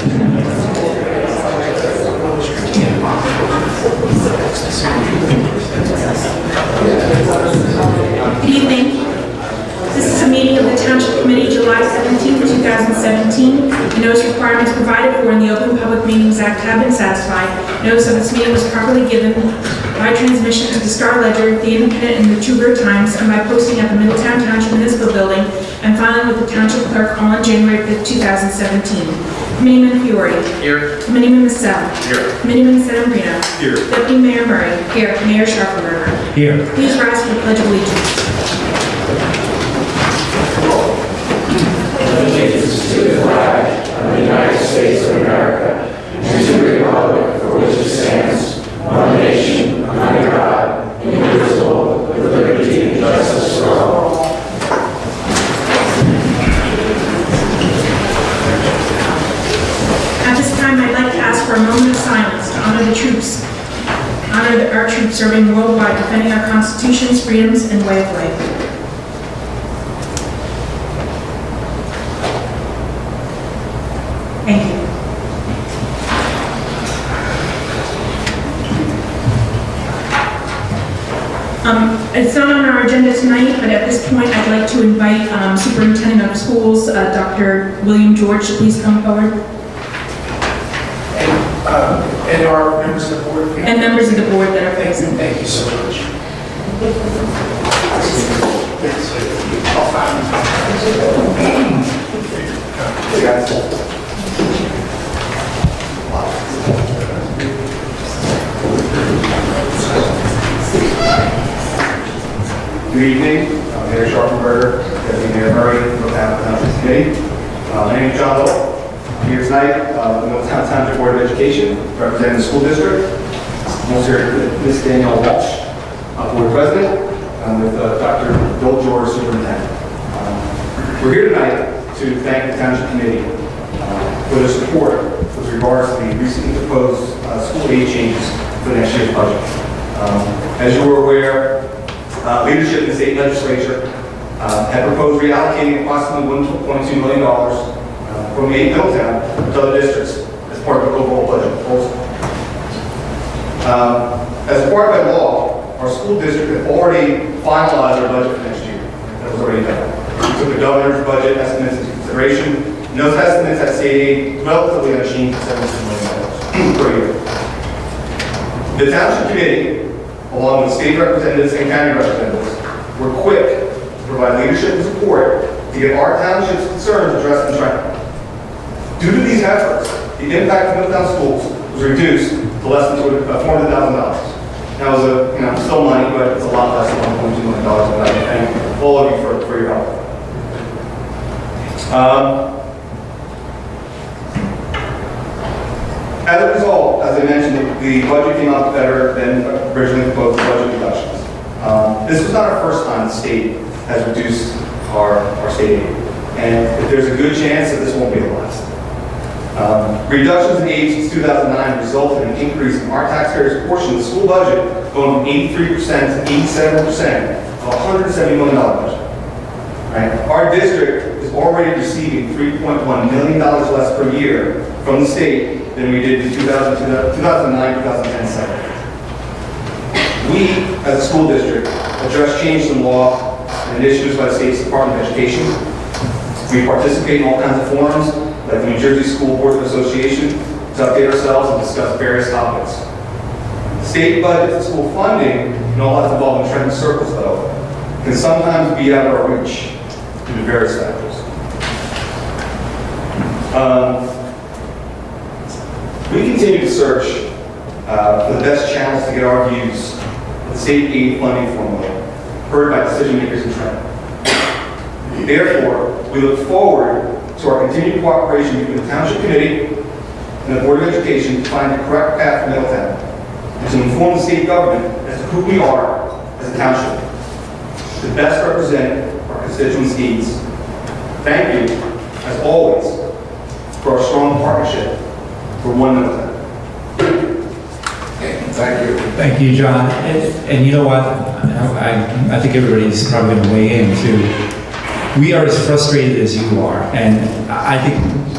Good evening. This is a meeting of the Township Committee, July 17, 2017. The notice requirements provided for in the Open Public Meetings Act have been satisfied. Notice of this meeting was properly given by transmission to the Star Ledger, the Independent, and the Two-Bird Times, and by posting at the Middletown Township Municipal Building and filing with the Township Clerk all on January 5, 2017. Committeeman Fiore. Here. Committeeman Massell. Here. Committeeman Sedambrino. Here. Deputy Mayor Murray. Here. Mayor Schaffenberger. Here. Please rise for the Pledge of Allegiance. Allegiance to the flag of the United States of America and to the republic for which it stands, one nation, under God, indivisible, with liberty and justice for all. At this time, I'd like to ask for a moment of silence to honor the troops, our troops serving worldwide, defending our constitutions, freedoms, and way of life. Thank you. It's not on our agenda tonight, but at this point, I'd like to invite Superintendent of Schools, Dr. William George, to please come forward. And our members of the board. And members of the board that are present. Thank you so much. Good evening. I'm Mayor Schaffenberger, Deputy Mayor Murray, Middletown Township Committee. My name is John Little. I'm here tonight with the Middletown Township Board of Education, representing the school district. I'm also here with Ms. Danielle Walsh, Board President, and with Dr. Bill George, Superintendent. We're here tonight to thank the Township Committee for their support with regards to the recently proposed school aid changes for the next year's budget. As you are aware, leadership in the state legislature had proposed reallocating approximately $1.2 million from Middletown to other districts as part of the overall budget proposal. As required by law, our school district had already finalized our budget for next year. That was already done. We took the governor's budget estimates into consideration, and those estimates had stayed relatively unchanged at $17 million per year. The Township Committee, along with state representatives and county representatives, were quick to provide leadership and support to get our township's concerns addressed in Trenton. Due to these efforts, the impact of Middletown schools was reduced to less than $400,000. That was still money, but it's a lot less than $1.2 million. And I thank all of you for your help. As a result, as I mentioned, the budget came out better than originally proposed budget reductions. This was not our first time the state has reduced our state aid. And if there's a good chance that this won't be the last. Reductions in aid since 2009 resulted in an increase in our taxpayers' portion of the school budget going from 83% to 87% of a $170 million budget. Right? Our district is already receiving $3.1 million less per year from the state than we did in 2009-2010 cycle. We, as a school district, address changes in law and initiatives by the state's Department of Education. We participate in all kinds of forums, like the New Jersey School Boards Association, to update ourselves and discuss various topics. State budget for school funding, and all that's involved in Trenton circles, though, can sometimes be out of our reach due to various factors. We continue to search for the best channels to get our views of the state aid funding formula heard by decision makers in Trenton. Therefore, we look forward to our continued cooperation between the Township Committee and the Board of Education to find the correct path for Middletown and to inform the state government as to who we are as a township to best represent our constituents' needs. Thank you, as always, for our strong partnership for one Middletown. Thank you. Thank you, John. And you know what? I think everybody's probably going to weigh in too. we are as frustrated as you are, and I think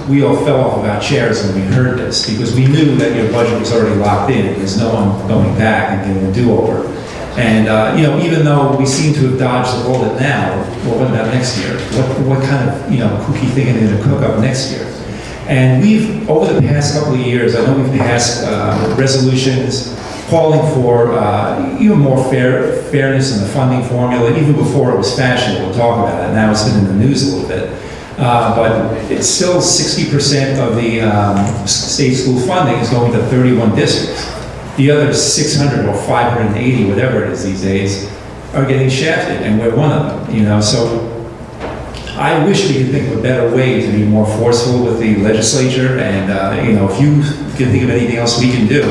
we all fell off of our chairs when we heard this, because we knew that your budget was already locked in. There's no one going back and getting a do-over. And, even though we seem to have dodged the bullet now, well, what about next year? What kind of, cookie thing are they going to cook up next year? And we've, over the past couple of years, I know we've passed resolutions calling for, more fairness in the funding formula. Even before it was fashionable to talk about it, now it's been in the news a little bit. But it's still 60% of the state school funding is going to 31 districts. The other 600 or 580, whatever it is these days, are getting shafted, and we're one of them, So I wish we could think of a better way to be more forceful with the legislature, and, if you can think of anything else we can do,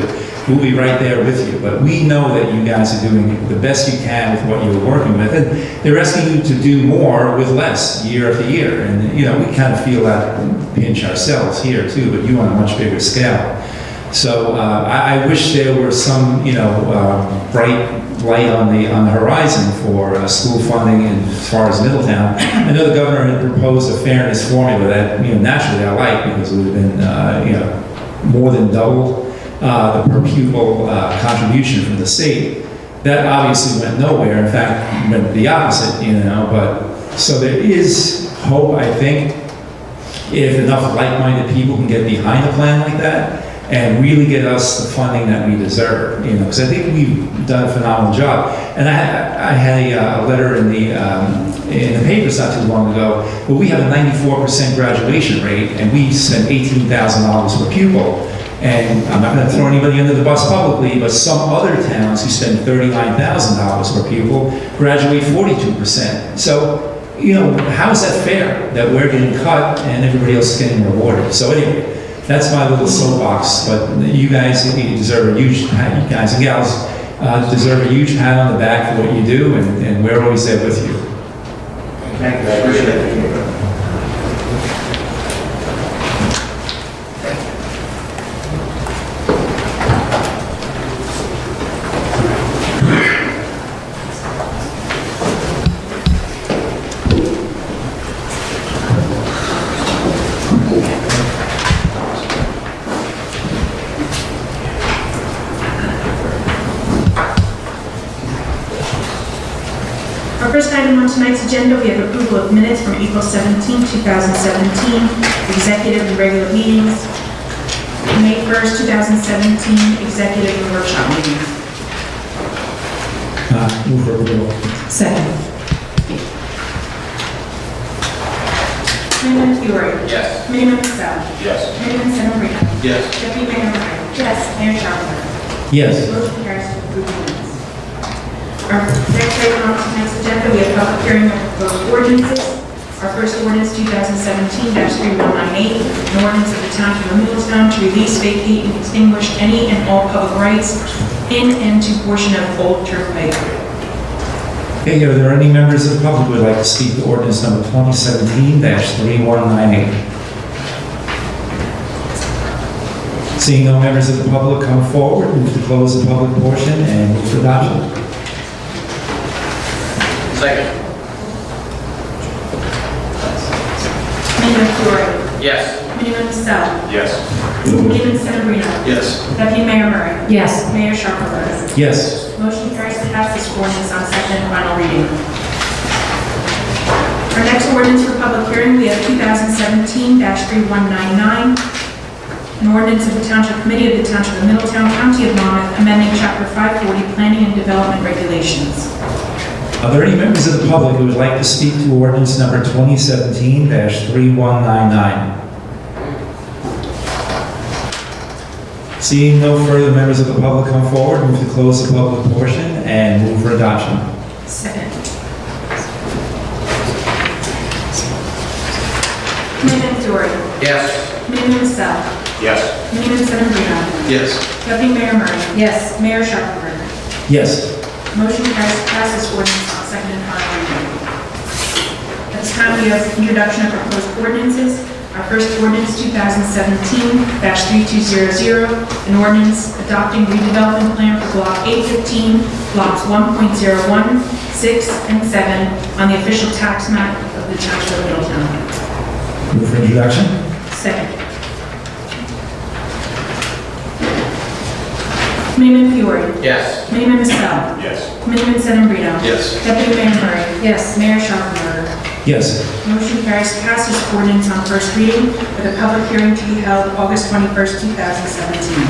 we'll be right there with you. But we know that you guys are doing the best you can with what you're working with, and they're asking you to do more with less year after year. And, we kind of feel that pinch ourselves here too, but you on a much bigger scale. So I wish there were some, bright light on the horizon for school funding as far as Middletown. I know the governor had proposed a fairness formula that, naturally I like, because it would have been, more than double the per pupil contribution from the state. That obviously went nowhere. In fact, went the opposite, But so there is hope, I think, if enough like-minded people can get behind a plan like that and really get us the funding that we deserve, because I think we've done a phenomenal job. And I had a letter in the papers not too long ago, where we have a 94% graduation rate, and we spend $18,000 per pupil. And I'm not going to throw anybody under the bus publicly, but some other towns who spend $39,000 per pupil graduate 42%. So, how is that fair that we're getting cut and everybody else is getting rewarded? So anyway, that's my little soapbox, but you guys deserve a huge, you guys and gals deserve a huge pat on the back for what you do, and we're always there with you. Thank you, I appreciate it. Our first item on tonight's agenda, we have approval of minutes from April 17, 2017, executive and regular meetings, May 1st, 2017, executive and workshop meetings. Move for approval. Second. Committeeman Fiore. Yes. Committeeman Casale. Yes. Committeeman Sedambrino. Yes. Deputy Mayor Ryan. Yes. Mayor Sharper. Yes. Motion carries to approve minutes. Our next item on tonight's agenda, we have public hearing of proposed ordinances. Our first ordinance, 2017-3198, an ordinance of the Township of Middletown to release, vacate, and extinguish any and all public rights in and to portion of Old Turnpike. Okay, are there any members of the public who would like to speak to ordinance number 2017-3198? Seeing no members of the public come forward, move to close the public portion and move for adoption. Second. Committeeman Fiore. Yes. Committeeman Casale. Yes. Committeeman Sedambrino. Yes. Deputy Mayor Murray. Yes. Mayor Sharper. Yes. Motion carries to pass this ordinance on second and final reading. Our next ordinance for public hearing, we have 2017-3199, an ordinance of the Township Committee of the Township of Middletown, County of Monmouth, amending Chapter 540, Planning and Development Regulations. Are there any members of the public who would like to speak to ordinance number 2017-3199? Seeing no further members of the public come forward, move to close the public portion and move for adoption. Second. Committeeman Fiore. Yes. Committeeman Casale. Yes. Committeeman Sedambrino. Yes. Deputy Mayor Murray. Yes. Mayor Sharper. Yes. Motion carries to pass this ordinance on second and final reading. At this time, we have introduction of proposed ordinances. Our first ordinance, 2017-3200, an ordinance adopting redevelopment plan for Block 815, Blocks 1.01, 6, and 7 on the official tax map of of the Township of Middletown. Move for introduction? Second. Committeeman Fiore. Yes. Committeeman Masell. Yes. Committeeman Sedambrino. Yes. Deputy Mayor Murray. Yes. Mayor Schaffenberger. Yes. Motion carries to pass this ordinance on first reading with a public hearing to be held August 21st, 2017.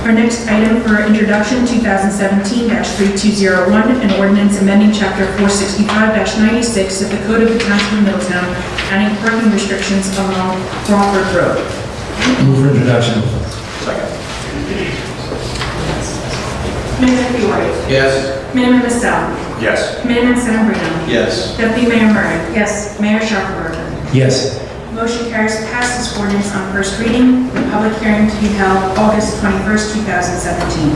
Our next item for introduction, 2017-3201, an ordinance amending Chapter 465-96 of the Code of the Township of Middletown, adding parking restrictions along Crawford Road. Move for introduction? Second. Committeeman Fiore. Yes. Committeeman Masell. Yes. Committeeman Sedambrino. Yes. Deputy Mayor Murray. Yes. Mayor Schaffenberger. Yes. Motion carries to pass this ordinance on first reading, with a public hearing to be held August 21st, 2017.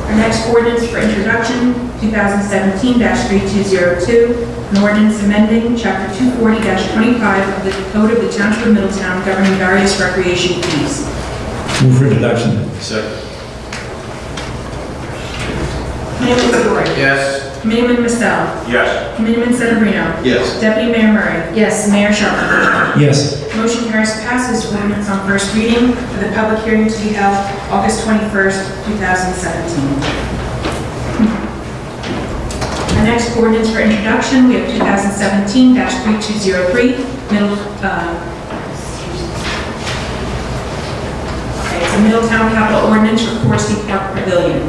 Our next ordinance for introduction, 2017-3202, an ordinance amending Chapter 240-25 of the Code of the Township of Middletown governing various recreation fees. Move for introduction? Second. Committeeman Fiore. Yes. Committeeman Masell. Yes. Committeeman Sedambrino. Yes. Deputy Mayor Murray. Yes. Mayor Schaffenberger. Yes. Motion carries to pass this ordinance on first reading with a public hearing to be held August 21st, 2017. The next ordinance for introduction, we have 2017-3203, it's a Middletown capital ordinance for Forestry Park Pavilion.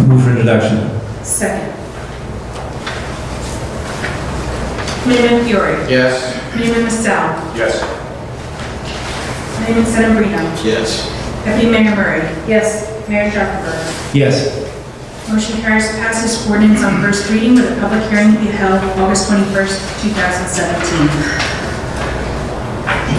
Move for introduction? Second. Committeeman Fiore. Yes. Committeeman Masell. Yes. Committeeman Sedambrino. Yes. Deputy Mayor Murray. Yes. Mayor Schaffenberger. Yes. Motion carries to pass this ordinance on first reading with a public hearing to be held August 21st, 2017.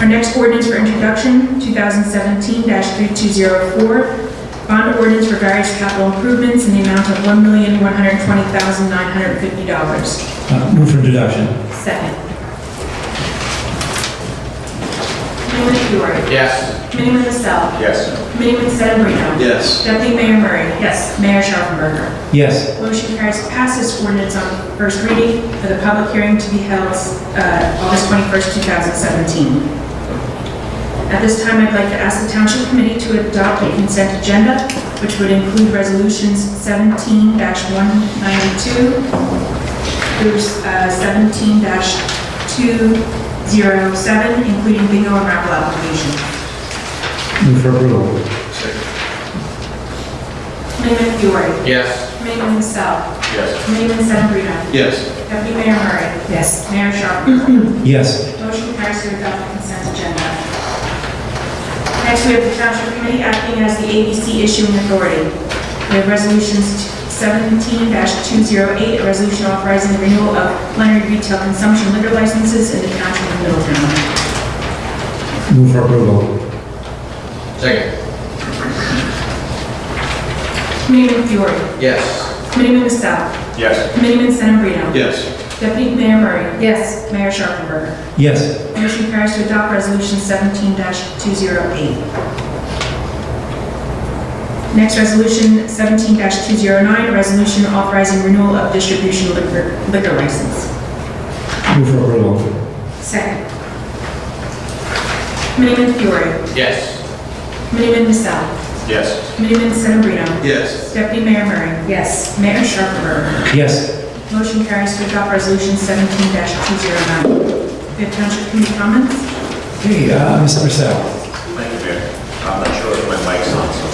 Our next ordinance for introduction, 2017-3204, bond ordinance for various capital improvements in the amount of $1,120,950. Move for introduction? Second. Committeeman Fiore. Yes. Committeeman Masell. Yes. Committeeman Sedambrino. Yes. Deputy Mayor Murray. Yes. Mayor Schaffenberger. Yes. Motion carries to pass this ordinance on first reading with a public hearing to be held August 21st, 2017. At this time, I'd like to ask the Township Committee to adopt a consent agenda, which would include resolutions 17-192 through 17-207, including bingo and raffle applications. Move for approval? Second. Committeeman Fiore. Yes. Committeeman Masell. Yes. Committeeman Sedambrino. Yes. Deputy Mayor Murray. Yes. Mayor Schaffenberger. Yes. Motion carries to adopt the consent agenda. Next, we have the Township Committee acting as the ABC issuing authority. We have resolutions 17-208, a resolution authorizing the renewal of plenary retail consumption liquor licenses in the Township of Middletown. Move for approval? Second. Committeeman Fiore. Yes. Committeeman Masell. Yes. Committeeman Sedambrino. Yes. Deputy Mayor Murray. Yes. Mayor Schaffenberger. Yes. Motion carries to adopt resolution 17-208. Next resolution, 17-209, a resolution authorizing renewal of distribution liquor license. Move for approval? Second. Committeeman Fiore. Yes. Committeeman Masell. Yes. Committeeman Sedambrino. Yes. Deputy Mayor Murray. Yes. Mayor Schaffenberger. Yes. Motion carries to adopt resolution 17-209. We have Township Committee comments. Hey, Mr. Purcell. Thank you, Mayor. I'm not sure if my mic's on, so.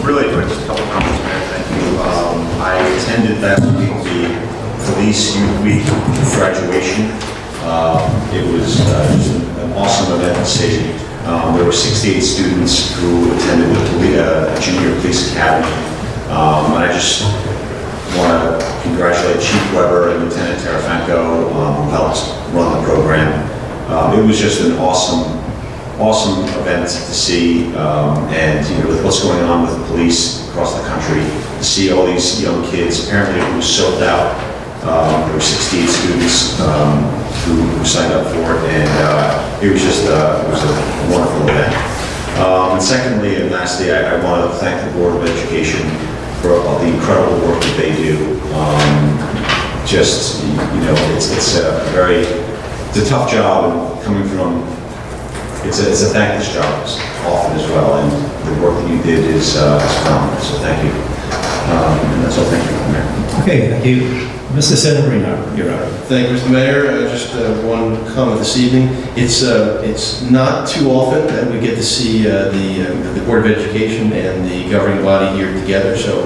Really quick, just a couple comments, Mayor. Thank you. I attended last week the Police Youth Week graduation. It was just an awesome event to see. There were 68 students who attended the Junior Police Academy. And I just want to congratulate Chief Weber and Lieutenant Tarafanko, who helped run the program. It was just an awesome event to see, and with what's going on with the police across the country, to see all these young kids. Apparently, it was sold out. There were 68 students who signed up for it, and it was just it was a wonderful event. And secondly, and lastly, I want to thank the Board of Education for all the incredible work that they do. Just, you know, it's a tough job, and coming from, it's a thankless job often as well, and the work that you did is phenomenal, so thank you. And that's all, thank you, Mayor. Okay, thank you. Mr. Severino, you're up. Thank you, Mr. Mayor. Just one comment this evening. It's not too often that we get to see the Board of Education and the governing body here together, so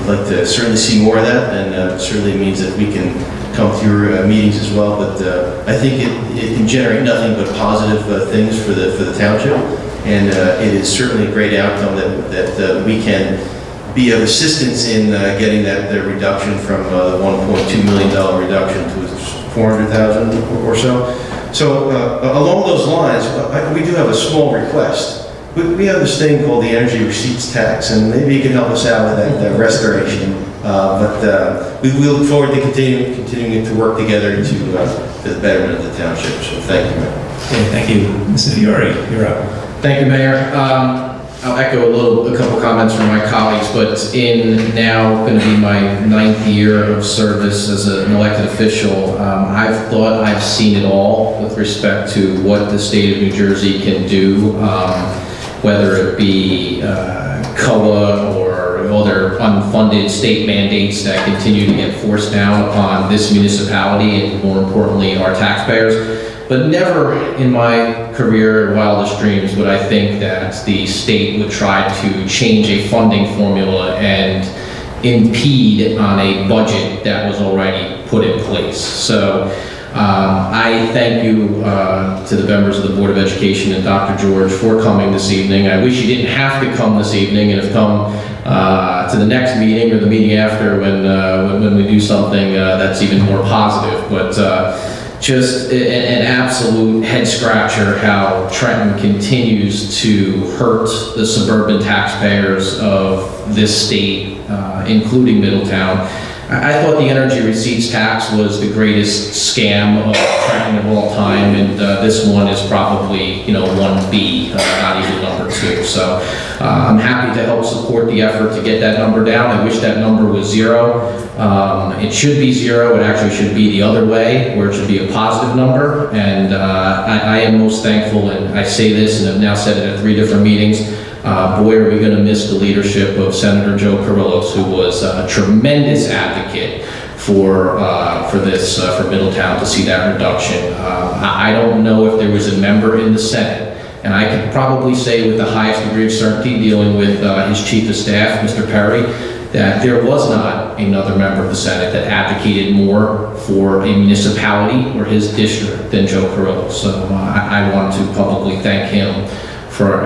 I'd like to certainly see more of that, and certainly means that we can come to your meetings as well. But I think it can generate nothing but positive things for the township, and it is certainly a great outcome that we can be of assistance in getting that reduction from the $1.2 million reduction to $400,000 or so. So along those lines, we do have a small request. We have this thing called the energy receipts tax, and maybe you can help us out with that restoration. But we look forward to continuing to work together to the betterment of the township. So thank you, Mayor. Okay, thank you. Mr. Fiore, you're up. Thank you, Mayor. I'll echo a couple comments from my colleagues, but in now going to be my 9th year of service as an elected official, I've thought I've seen it all with respect to what the state of New Jersey can do, whether it be COA or other unfunded state mandates that continue to get forced down upon this municipality and, more importantly, our taxpayers. But never in my career, wildest dreams, would I think that the state would try to change a funding formula and impede on a budget that was already put in place. So I thank you to the members of the Board of Education and Dr. George for coming this evening. I wish you didn't have to come this evening and have come to the next meeting or the meeting after when we do something that's even more positive. But just an absolute head scratcher how Trenton continues to hurt the suburban taxpayers of this state, including Middletown. I thought the energy receipts tax was the greatest scam of Trenton of all time, and this one is probably, 1B, not even number 2. So I'm happy to help support the effort to get that number down. I wish that number was 0. It should be 0. It actually should be the other way, where it should be a positive number. And I am most thankful, and I say this, and I've now said it at 3 different meetings. Boy, are we going to miss the leadership of Senator Joe Carrillos, who was a tremendous advocate for Middletown to see that reduction. I don't know if there was a member in the Senate, and I can probably say with the highest degree of certainty, dealing with his chief of staff, Mr. Perry, that there was not another member of the Senate that advocated more for a municipality or his district than Joe Carrillo. So I want to publicly thank him for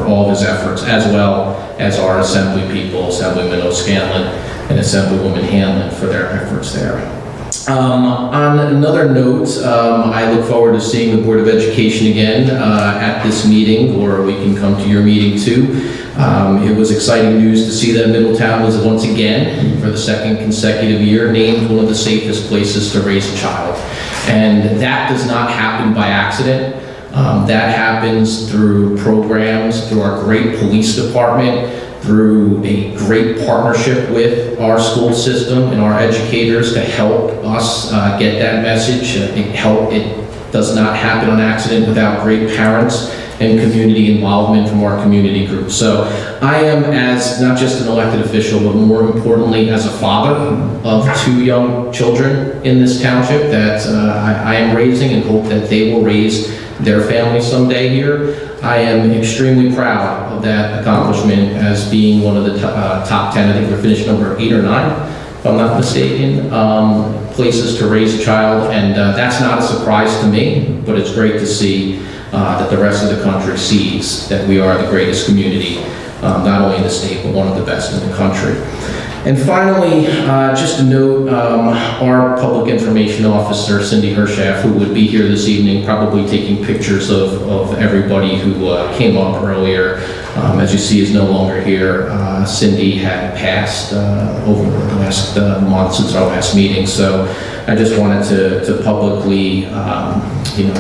all of his efforts, as well as our Assembly people, Assemblyman O'Scanlan and Assemblywoman Hanlon, for their efforts there. On another note, I look forward to seeing the Board of Education again at this meeting, or we can come to your meeting too. It was exciting news to see that Middletown was once again, for the 2nd consecutive year, named one of the safest places to raise a child. And that does not happen by accident. That happens through programs, through our great police department, through a great partnership with our school system and our educators to help us get that message. It does not happen on accident without great parents and community involvement from our community group. So I am, as not just an elected official, but more importantly as a father of 2 young children in this township that I am raising, and hope that they will raise their family someday here. I am extremely proud of that accomplishment as being one of the top 10, I think we're finished number 8 or 9, if I'm not mistaken, places to raise a child. And that's not a surprise to me, but it's great to see that the rest of the country sees that we are the greatest community, not only in the state, but one of the best in the country. And finally, just a note, our public information officer, Cindy Hershaft, who would be here this evening, probably taking pictures of everybody who came up earlier, as you see, is no longer here. Cindy had passed over the last month since our last meeting, so I just wanted to publicly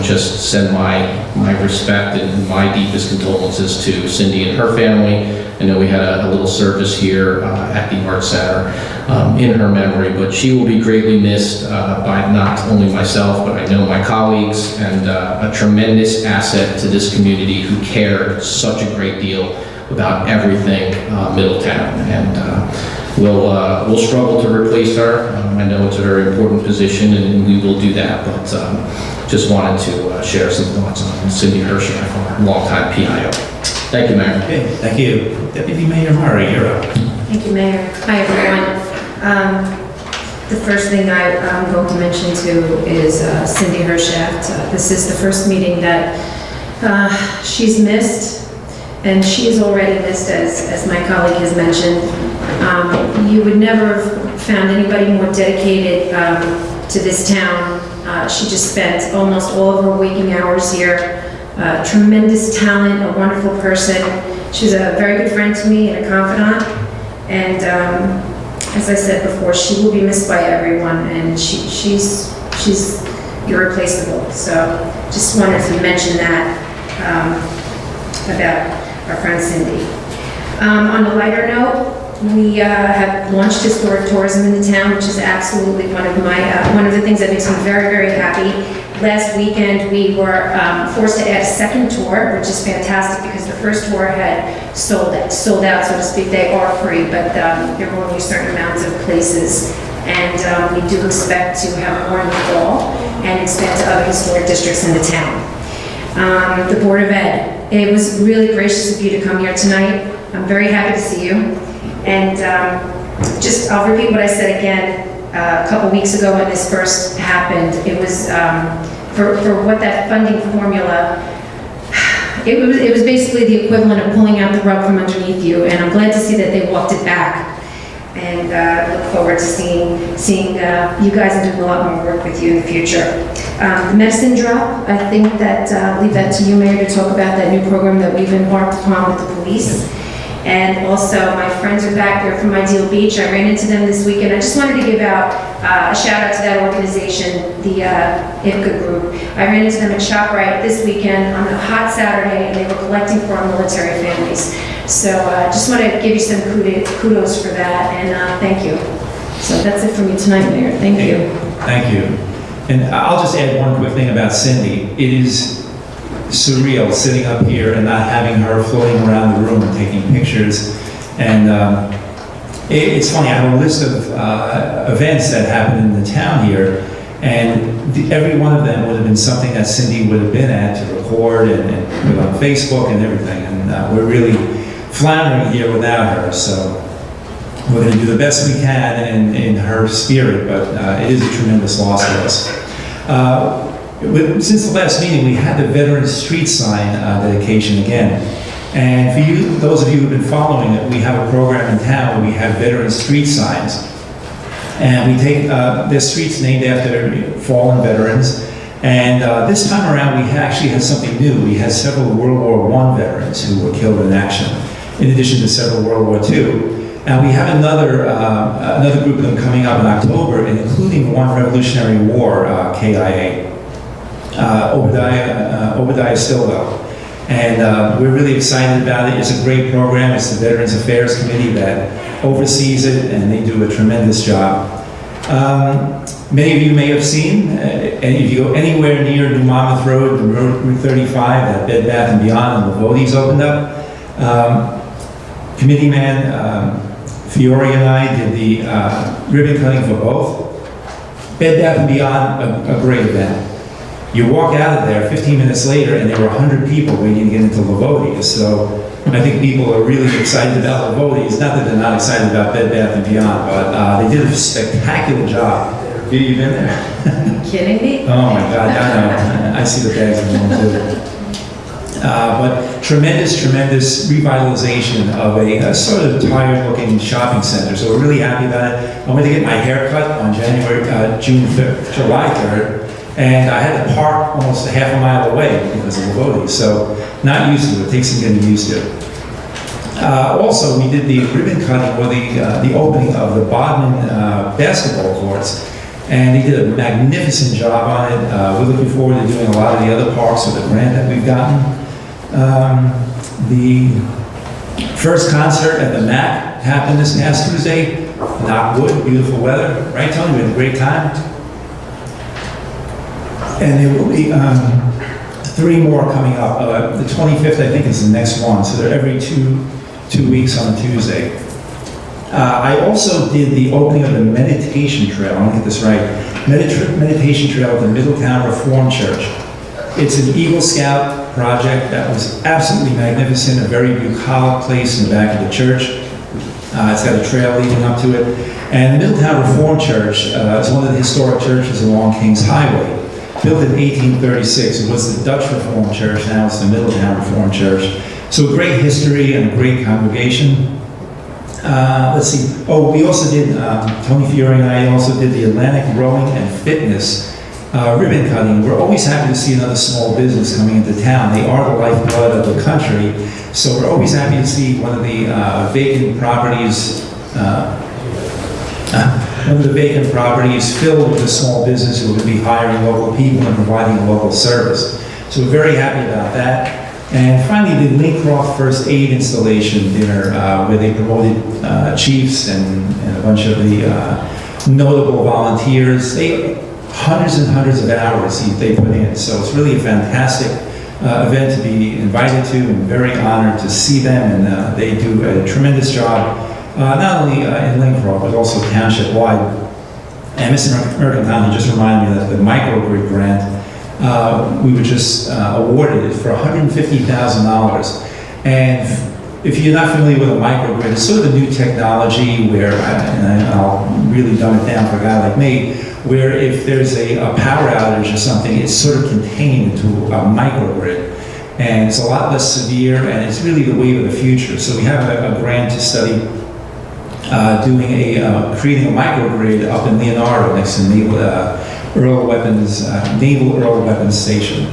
just send my respect and my deepest condolences to Cindy and her family. I know we had a little service here at the Art Center in her memory, but she will be greatly missed by not only myself, but I know my colleagues, and a tremendous asset to this community who cared such a great deal about everything Middletown. And we'll struggle to replace her. I know it's a very important position, and we will do that, but just wanted to share some thoughts on Cindy Hershaft, our longtime PIO. Thank you, Mayor. Okay, thank you. Deputy Mayor Murray, you're up. Thank you, Mayor. Hi, everyone. The first thing I'm going to mention too is Cindy Hershaft. This is the first meeting that she's missed, and she is already missed, as my colleague has mentioned. You would never have found anybody more dedicated to this town. She just spent almost all of her waking hours here. Tremendous talent, a wonderful person. She's a very good friend to me and a confidant. And as I said before, she will be missed by everyone, and she's irreplaceable. So just wanted to mention that about our friend Cindy. On a lighter note, we have launched historic tourism in the town, which is absolutely one of the things that makes me very, very happy. Last weekend, we were forced to add a second tour, which is fantastic because the first tour had sold out, so to speak. They are free, but there were only certain amounts of places. And we do expect to have more in the fall and expand to other historic districts in the town. The Board of Ed, it was really gracious of you to come here tonight. I'm very happy to see you. And I'll repeat what I said again a couple weeks ago when this first happened. It was for what that funding formula, it was basically the equivalent of pulling out the rug from underneath you, and I'm glad to see that they walked it back. And look forward to seeing you guys and doing a lot more work with you in the future. The medicine drop, I think that I'll leave that to you, Mayor, to talk about that new program that we've embarked upon with the police. And also, my friends are back there from Ideal Beach. I ran into them this weekend. I just wanted to give out a shout out to that organization, the IPCA group. I ran into them at ShopRite this weekend on a hot Saturday, and they were collecting for our military families. So just want to give you some kudos for that, and thank you. So that's it for me tonight, Mayor. Thank you. Thank you. And I'll just add one quick thing about Cindy. It is surreal sitting up here and not having her floating around the room and taking pictures. And it's funny, I have a list of events that happened in the town here, and every one of them would have been something that Cindy would have been at to record and put on Facebook and everything. And we're really floundering here without her. So we're going to do the best we can in her spirit, but it is a tremendous loss to us. Since the last meeting, we had the Veterans Street sign dedication again. And for you, those of you who've been following it, we have a program in town where we have Veterans Street signs. And we take their streets named after fallen veterans. And this time around, we actually had something new. We had several World War I veterans who were killed in action, in addition to several World War II. And we have another group of them coming up in October, including one Revolutionary War KIA. Obadiah Stillwell. And we're really excited about it. It's a great program. It's the Veterans Affairs Committee that oversees it, and they do a tremendous job. Many of you may have seen, and if you go anywhere near New Monmouth Road, Route 35, that Bed Bath & Beyond and Lavotti's opened up. Committeeman Fiore and I did the ribbon cutting for both. Bed Bath & Beyond, a great event. You walk out of there 15 minutes later, and there were 100 people waiting to get into Lavotti's. So I think people are really excited about Lavotti's. Not that they're not excited about Bed Bath & Beyond, but they did a spectacular job. Have you been there? Are you kidding me? Oh my God, I know. I see the bags in one too. But tremendous revitalization of a sort of tired-looking shopping center. So we're really happy about it. I went to get my hair cut on July 3rd. And I had to park almost a half a mile away because of Lavotti's, so not used to it. It takes some getting used to. Also, we did the ribbon cutting or the opening of the Bodmin basketball courts, And he did a magnificent job on it. We're looking forward to doing a lot of the other parks with the grant that we've gotten. The first concert at the MAC happened this past Tuesday. Knock wood, beautiful weather. Right, Tony? We had a great time. And there will be 3 more coming up. The 25th, I think, is the next one. So they're every two weeks on a Tuesday. I also did the opening of the meditation trail. I want to get this right. Meditation trail at the Middletown Reformed Church. It's an Eagle Scout project that was absolutely magnificent, a very bucolic place in the back of the church. It's got a trail leading up to it. And the Middletown Reformed Church is one of the historic churches along Kings Highway. Built in 1836. It was the Dutch Reformed Church, now it's the Middletown Reformed Church. So a great history and a great congregation. Let's see. Oh, we also did, Tony Fiore and I also did the Atlantic Rowing and Fitness ribbon cutting. We're always happy to see another small business coming into town. They are the lifeblood of the country. So we're always happy to see one of the vacant properties filled with a small business who will be hiring local people and providing a local service. So we're very happy about that. And finally, the Lincroft First Aid Installation dinner, where they promoted chiefs and a bunch of the notable volunteers. Hundreds and hundreds of hours they put in. So it's really a fantastic event to be invited to, and very honored to see them. And they do a tremendous job, not only in Lincroft, but also Township-wide. And Mr. Mercantile just reminded me that the microgrid grant, we were just awarded it for $150,000. And if you're not familiar with a microgrid, it's sort of a new technology where, and I'll really dumb it down for a guy like me, where if there's a power outage or something, it's sort of contained into a microgrid. And it's a lot less severe, and it's really the wave of the future. So we have a grant to study creating a microgrid up in Leonardo next to Naval Earl Weapons Station.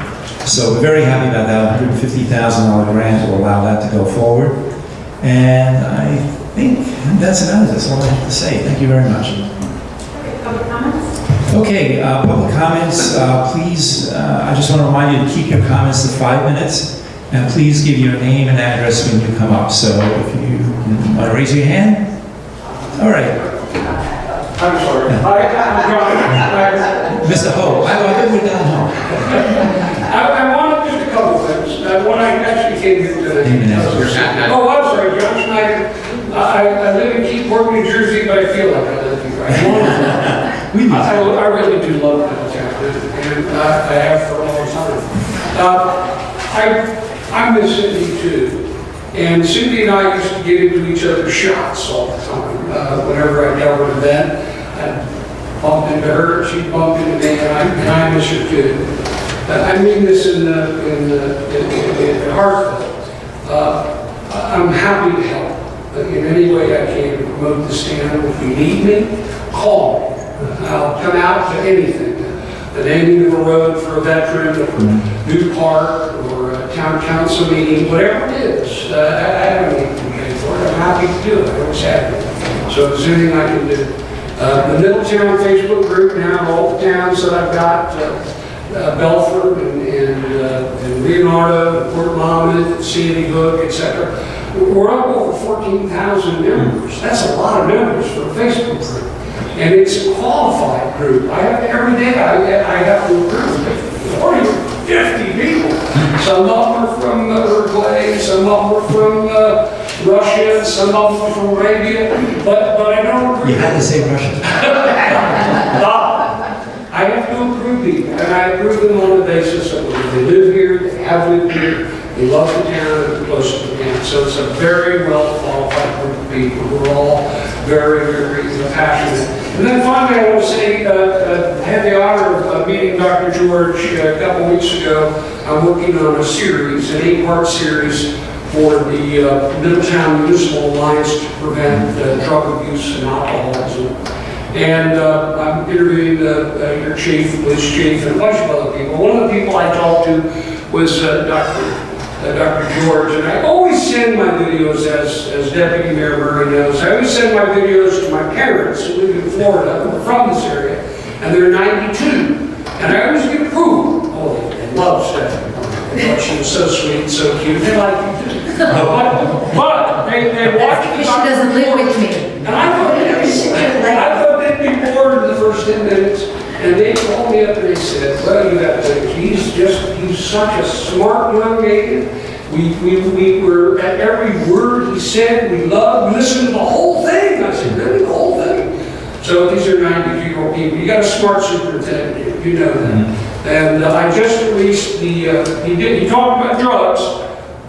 So we're very happy about that. $150,000 grant will allow that to go forward. And I think that's about it. That's all I have to say. Thank you very much. Public comments? Okay, public comments, please, I just want to remind you to keep your comments to 5 minutes, and please give your name and address when you come up. So if you want to raise your hand. All right. I'm sorry. I'm Mr. Ho, I think we're done Ho. I wanted just a couple things. When I actually came here today. Name and address. Oh, I'm sorry, John Schneider. I live in Keyport, New Jersey, but I feel like I live here. I really do love Middletown, and I have for a long time. I miss Cindy too, and Cindy and I used to get into each other's shots all the time. Whenever I dealt with an event, I'd bump into her, she'd bump into me, and I miss her too. I mean this in heartfelt. I'm happy to help in any way I can to promote this town. If you need me, call me. I'll come out to anything. The naming of a road for a veteran, or a new park, or a town council meeting, whatever it is. I don't need to pay for it. I'm happy to do it. I always have been. So if there's anything I can do. The Middletown Facebook group now, all the towns that I've got, Belford and Leonardo, Port Monmouth, Sandy Hook, etc. We're up over 14,000 members. That's a lot of members for a Facebook group. And it's a qualified group. Every day I have to recruit 40 or 50 people. Some of them are from Uruguay, some of them are from Russia, some of them are from Arabia, but I don't recruit. You had to say Russian. I have to approve people, and I approve them on the basis of they live here, they have lived here, they love the town, and they're close to the town. So it's a very well qualified group of people who are all very, very passionate. And then finally, I want to say, I had the honor of meeting Dr. George a couple weeks ago. I'm working on a series, an 8-part series for the Middletown Municipal Alliance to prevent drug abuse and alcoholism. And I'm interviewing your chief, police chief, and a bunch of other people. One of the people I talked to was Dr. George, and I always send my videos, as Deputy Mayor Murray knows, I always send my videos to my parents who live in Florida, who are from this area, and I so sweet, so cute, they like you too. But they watch. That's because she doesn't live with me. And I thought they'd be bored in the first 10 minutes, and they called me up and they said, well, you got to, he's such a smart young man. We were at every word he said, we listened to the whole thing. I said, really, the whole thing? So these are 92-year-old people. You got a smart superintendent, you know that. And I just released he talked about drugs,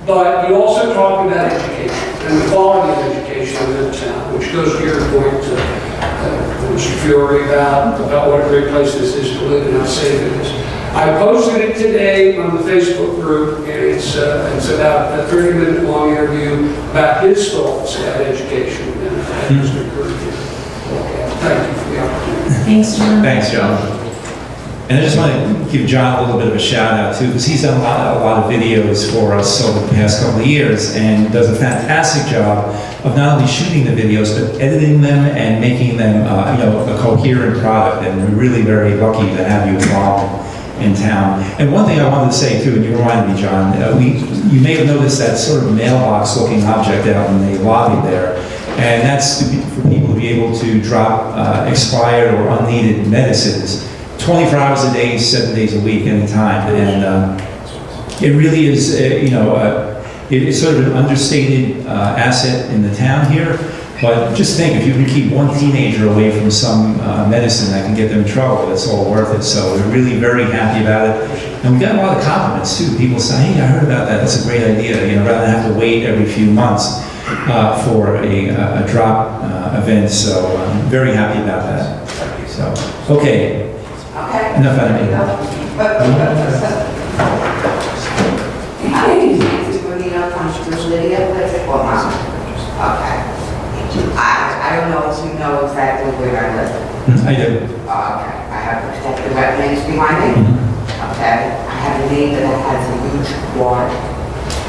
but he also talked about education and the quality of education in Middletown, which goes to your point, Mr. Fiore, about what a great place this is to live and how safe it is. I posted it today on the Facebook group, and it's about a 30-minute long interview about his thoughts about education, and I just encourage you to look at it. Thank you for the opportunity. Thanks, John. Thanks, John. And I just want to give John a little bit of a shout out too, because he's done a lot of videos for us over the past couple of years and does a fantastic job of not only shooting the videos, but editing them and making them, a coherent product. And we're really very lucky to have you involved in town. And one thing I wanted to say too, and you reminded me, John, you may have noticed that sort of mailbox-looking object out in the lobby there, and that's for people to be able to drop expired or unneeded medicines 24 hours a day, 7 days a week, anytime. And it really is, it's sort of an understated asset in the town here. But just think, if you can keep one teenager away from some medicine that can get them in trouble, it's all worth it. So we're really very happy about it. And we got a lot of compliments too. People say, hey, I heard about that. That's a great idea. Rather than have to wait every few months for a drop event. So I'm very happy about that. So, okay. Enough out of me. Okay. I don't know if you know exactly where I live. I do. Okay. I have to protect the wetlands behind me. Okay. I have a neighbor that has a huge quad.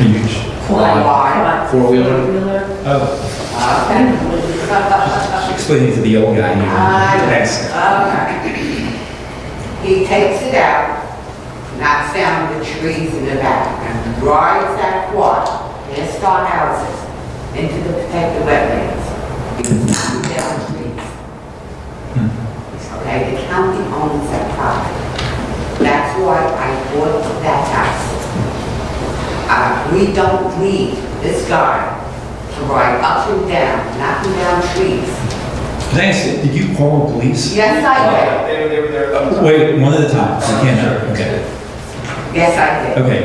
Huge. Quad. Four-wheeler? Oh, Okay. explain it to the old guy here. Thanks. Okay. He takes it out, knocks down the trees in the back, and rides that quad past our houses into the protected wetlands. He's knocking down trees. Okay, the county owns that property. That's why I bought that house. We don't need this guy to ride up and down, knocking down trees. Thanks. Did you call the police? Yes, I did. They were there. Wait, one at a time. I can't. Okay. Yes, I did. Okay.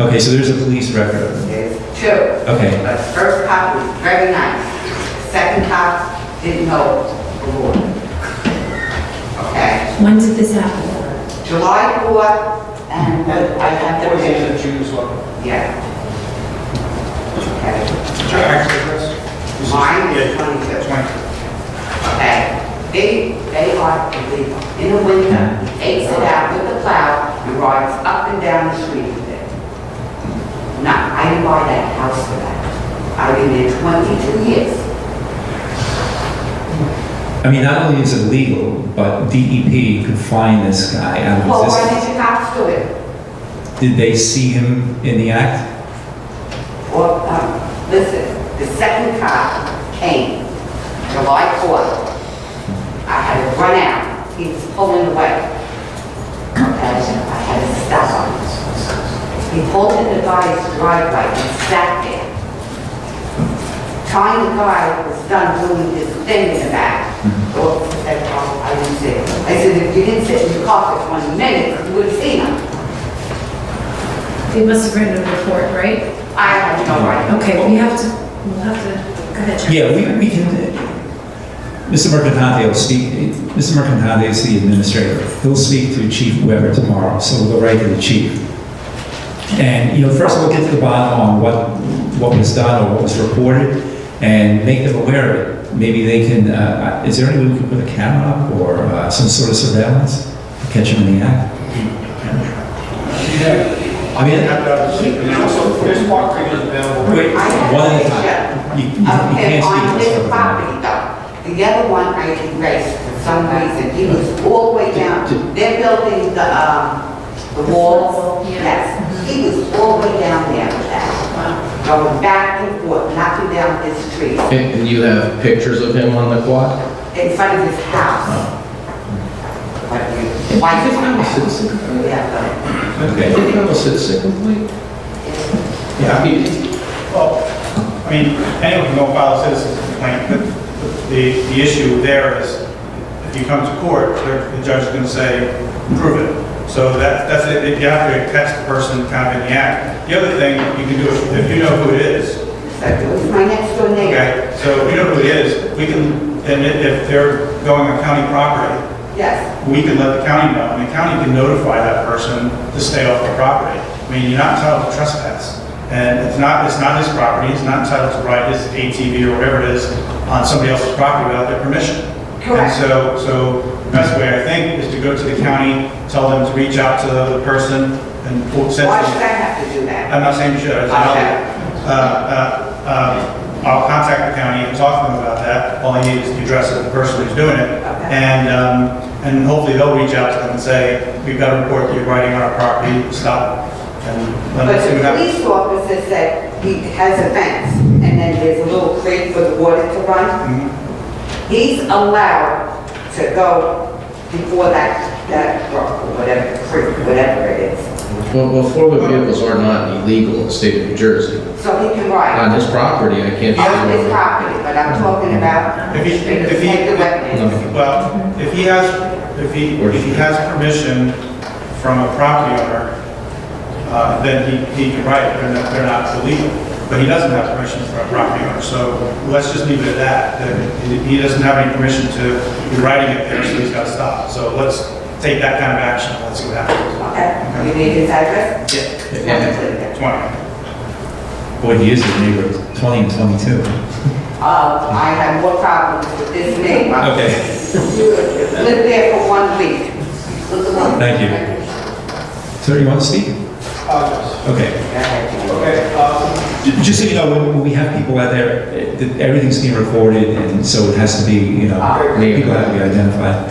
Okay, so there's a police record. There's two. Okay. The first cop was very nice. The second cop didn't know the law. Okay. When did this happen? July 4th, and I have the picture. June as well. Yeah. Okay. Your actual address? Mine is 22. Okay. They are illegal. In the winter, he takes it out with the plow and rides up and down the street with it. No, I didn't buy that house for that. I've been there 22 years. I mean, not only is it legal, but DEP could find this guy out Well, of why existence. did the cops do it? Did they see him in the act? Well, listen, the second cop came July 4th. I had to run out. He was pulling away. Okay, I had to stop him. He pulled in the guy's driveway and sat there. Time the guy was done doing his thing in the back. The officer said, oh, I didn't see him. I said, if you didn't sit in the car for 20 minutes, you would have seen him. They must have written a report, right? I have no right. Okay, we'll have to, go ahead, Jeff. Yeah, we can, Mr. Mercantante will speak, Mr. Mercantante is the administrator. He'll speak to Chief Weber tomorrow, so we'll go right to the chief. And, first we'll get to the bottom on what was done or what was reported and make them aware of it. Maybe they can, is there any way we can put a camera up or some sort of surveillance to catch him in the act? I mean, There's parking available. wait, I have one at a a time. You Okay, can't on speak to this us. property though, the other one I erased for some reason, he was all the way down. They're building the The walls, Yeah. yes. He was all the way down there with that. Going back and forth, knocking down his trees And you have pictures of him on the quad? in front of his house. But you, why Did is you have a citizen? Yeah, Okay. Did you have a citizen complaint? Yeah, well, I mean, anyone can go file a citizen's complaint, but the issue there is, if you come to court, the judge is going to say, prove it. So that's it, you have to catch the person kind of in the act. The other thing you can do, if you know who it is, it was my next door neighbor. okay, so if you know who it is, we can, and if they're going on county property, Yes, we can let the county know, and the county can notify that person to stay off the property. I mean, you're not entitled to trespass. And it's not his property, he's not entitled to ride his ATV or whatever it is on somebody else's property without their permission. correct. And so the best way, I think, is to go to the county, tell them to reach out to the person and send. Why should I have to do that? I'm not saying you should. I'll contact the county and talk to them about that. All I need is the address of the person who's doing it. Okay. And hopefully they'll reach out to them and say, we've got a report that you're riding on our property, stop. And let But us see the what happens. police officer said he has a fence, and then there's a little creek for the water to run. Mhm. He's allowed to go before that brook, or whatever, creek, whatever it is. Well, four-wheel vehicles are not illegal in the state of New Jersey. So he can ride On his property, I can't. on his property, but I'm talking about If he- in the if he- state of wetlands. Well, if he has permission from a property owner, then he can ride it, they're not illegal. But he doesn't have permission from a property owner, so let's just leave it at that he doesn't have any permission to be riding it there, so he's got to stop. So let's take that kind of action, let's see what happens. Okay, you need his address? Yeah. 20. Boy, he is your neighbor, 20 and 22. I have more problems with this neighbor. Okay, Lived there for 1 week. thank you. Sir, you want to speak? Okay. Just so you know, when we have people out there, everything's being recorded, and so it has to be, people have to be identified.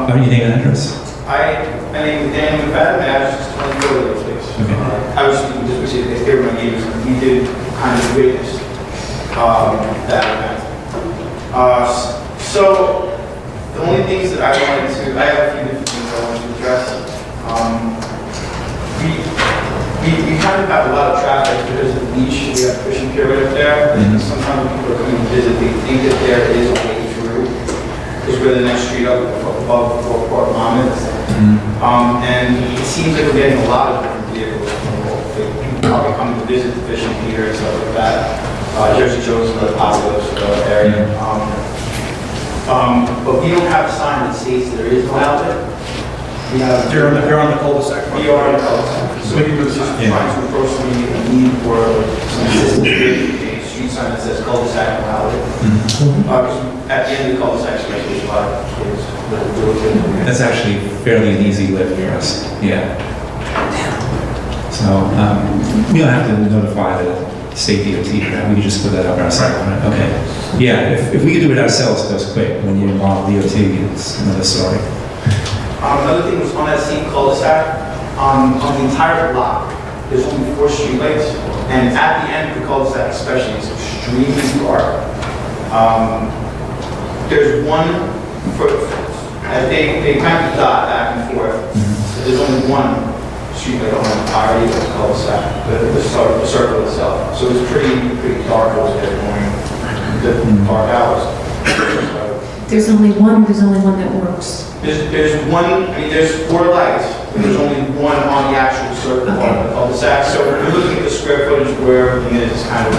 Your name and address? My name is Daniel McFadden, my address is 24 Little Place. Okay. I was just receiving this, they were my neighbors, and we did kind of witness that event. So, the only things that I wanted to, I have a few different things I wanted to address. We kind of have a lot of traffic because of the leash, we have a fishing pier right up there. Mhm. Sometimes when people are coming to visit, they think that there is a way through, because we're the next street up above Fort Monmouth. And it seems like we're getting a lot of different vehicles. People probably come to visit the fishing pier and stuff like that. Jersey Joe's another popular area. But we don't have a sign that states there is no outlet. We have. You're on the cul-de-sac. We are on the cul-de-sac. So we were just trying to approach the meeting and need for some assistance with a street sign that says cul-de-sac no outlet. Because at the end of the cul-de-sac, especially, there's a lot of kids that are doing it. That's actually fairly an easy lift for us, yeah. So, we don't have to notify the state DOT for that, we can just put that up ourselves, right? Okay. Yeah, if we could do it ourselves, it goes quick. When you involve DOT, it's another story. Another thing was on that same cul-de-sac, on the entire block, there's only 4 streetlights, and at the end of the cul-de-sac especially, it's extremely dark. There's one, they kind of dot back and forth, so there's only one streetlight on the entirety of the cul-de-sac, the circle itself. So it's pretty dark over there during the dark hours. There's only one that works. There's one, I mean, there's 4 lights, but there's only one on the actual circle of the cul-de-sac. So when you're looking at the square footage where everything is, it's kind of,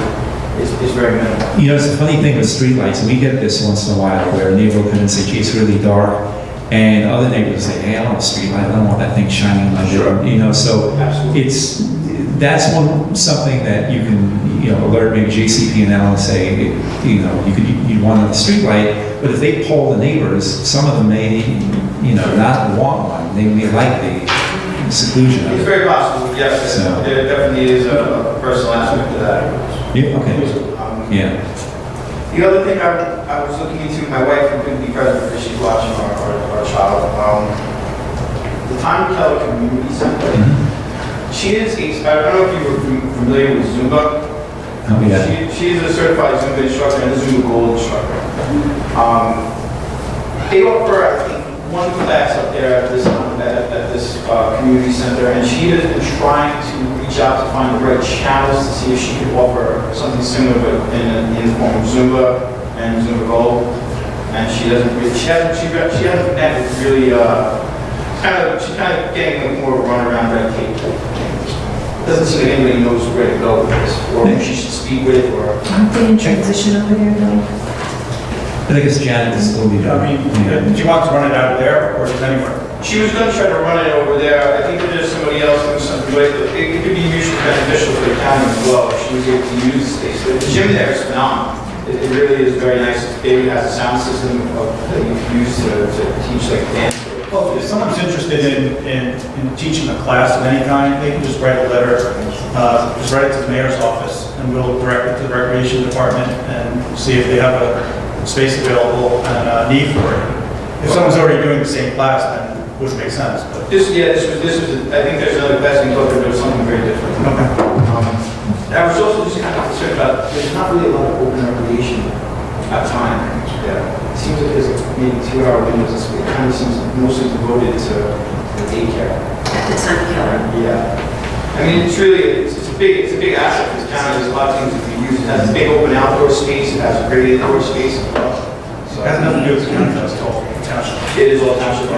it's very minimal. You know, it's a funny thing with streetlights, we get this once in a while where a neighbor will come and say, gee, it's really dark. And other neighbors say, hey, I don't want a streetlight, I don't want that thing shining in my door. So Absolutely. that's something that you can, alert maybe JCP&L and say, you want a streetlight, but if they poll the neighbors, some of them may, not want one. They may like the seclusion of It's it. very possible, yes. So- There definitely is a personal aspect to that. Yeah, okay. Yeah. The other thing I was looking into, my wife couldn't be present because she's watching our child. The Tom Keller Community Center. She is I don't know if you were familiar with Zumba. Oh, yeah. She is a certified Zumba instructor and a Zumba Gold instructor. They offer, I think, one class up there at this community center, and she has been trying to reach out to find the right channels to see if she could offer something similar, but in the form of Zumba and Zumba Gold. And she hasn't been really, she's kind of getting like more of a runaround red tape. Doesn't seem like anybody knows where to go with this, or who she should speak with, or. Aren't they in transition over there, though? I think it's Janet is still leaving. I mean, do you want to run it out of there or just anywhere? She was going to try to run it over there. I think if there's somebody else doing something, but it could be mutually beneficial for the county as well if she was able to use the space. But the gym there is phenomenal. It really is very nice. David has a sound system that you can use to teach like dance. Well, if someone's interested in teaching a class of any kind, they can just write a letter, just write it to the mayor's office, and we'll direct it to the recreation department and see if they have a space available and a need for it. If someone's already doing the same class, then it wouldn't make sense. But This was, I think there's another class in Clover, there was something very different. okay. I was also just kind of concerned about, there's not really a lot of open recreation at time. Yeah. It seems like there's maybe 2-hour windows this week. It kind of seems mostly devoted to the daycare. At the time, Keller. Yeah. I mean, it's really, it's a big asset for this county. There's a lot of things that we use. It has a big open outdoor space. It has a great indoor space as well. So, It has nothing to do with the county, that's all the township. it is all township.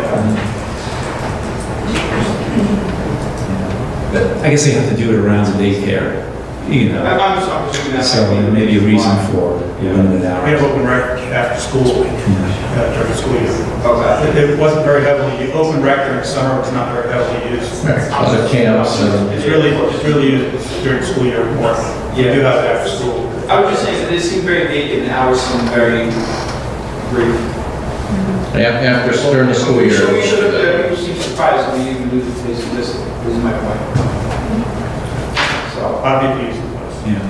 But I guess they have to do it around the daycare, you know. I'm assuming that's. So there may be a reason for limited We have hours. open rec after school, during the school year. Okay. It wasn't very heavily, open rec during summer was not very heavily used. Other camps and. It's really used during the school year more. You do have it after school. I was just saying that it seemed very vacant and the hours seemed very brief. After, during the school year. So we should have, people seem surprised when we even knew the place existed, is my point. A So, lot of people use the place. Yeah.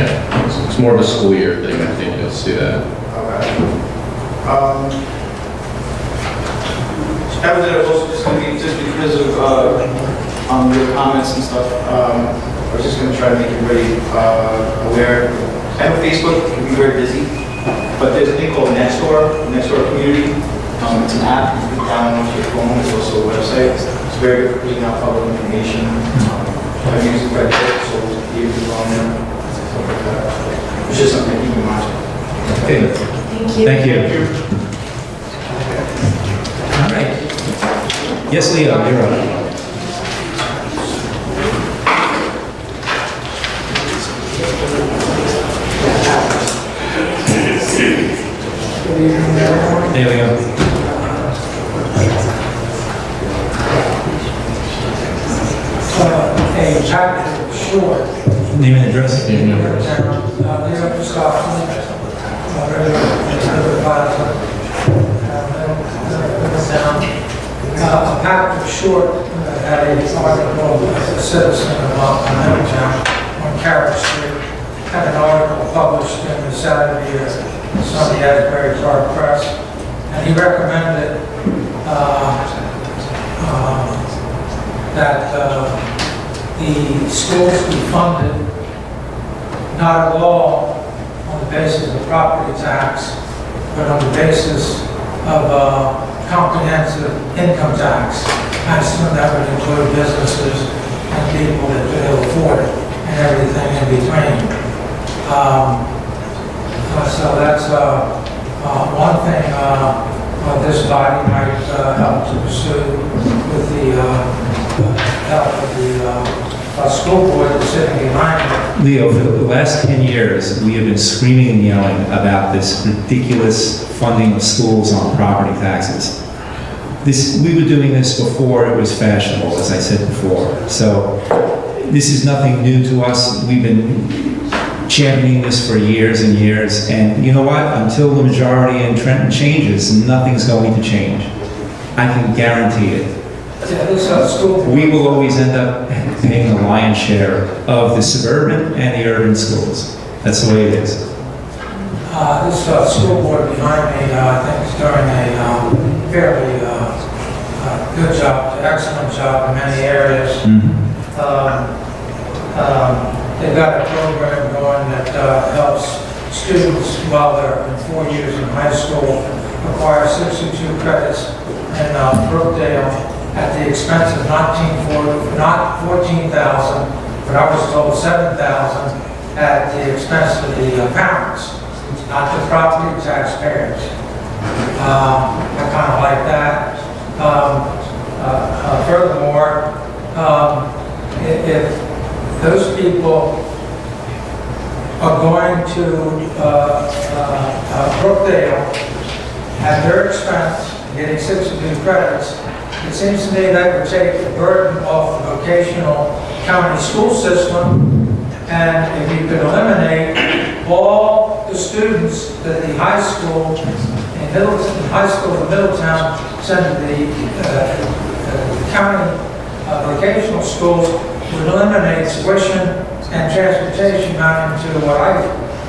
Yeah, it's more of a school year thing, I think you'll see that. okay. That was it, also just going to be, just because of, your comments and stuff, I was just going to try to make everybody, aware. I know Facebook can be very busy, but there's a thing called Nextdoor Community. It's an app you can download to your phone. It's also a website. It's very good for putting out public information. I've used it quite a bit, so years ago now, stuff like that. It's just something to keep in mind. Okay. Thank you. Thank you. All right. Yes, Leo, you're up. There we go. A Patrick Short. Name and address? Middletown, near Scotland, Middletown. Patrick Short had an article as a citizen of Middletown on Carriage Street. Had an article published in the Saturday Sunday Asbury Park Press, and he recommended that the schools be funded not at all on the basis of property tax, but on the basis of comprehensive income tax. I assume that would include businesses and people that could afford it and everything in between. So that's one thing this body might help to pursue with the help of the school board that's sitting behind it. Leo, for the last 10 years, we have been screaming and yelling about this ridiculous funding of schools on property taxes. We were doing this before it was fashionable, as I said before. So this is nothing new to us. We've been championing this for years and years, and you know what? Until the majority in Trenton changes, nothing's going to change. I can guarantee it. We will always end up paying the lion's share of the suburban and the urban schools. That's the way it is. This school board behind me, I think is during a fairly good job, excellent job in many areas. They've got a program going that helps students while they're in 4 years in high school acquire 62 credits in Brookdale at the expense of not $14,000, but I was told $7,000 at the expense of the parents, not the property taxpayers. I kind of like that. Furthermore, if those people are going to Brookdale at their expense, getting 62 credits, it seems to me that would take the burden off the vocational county school system, and if you could eliminate all the students that the high school in Middletown send to the county vocational schools, would eliminate tuition and transportation amounting to what I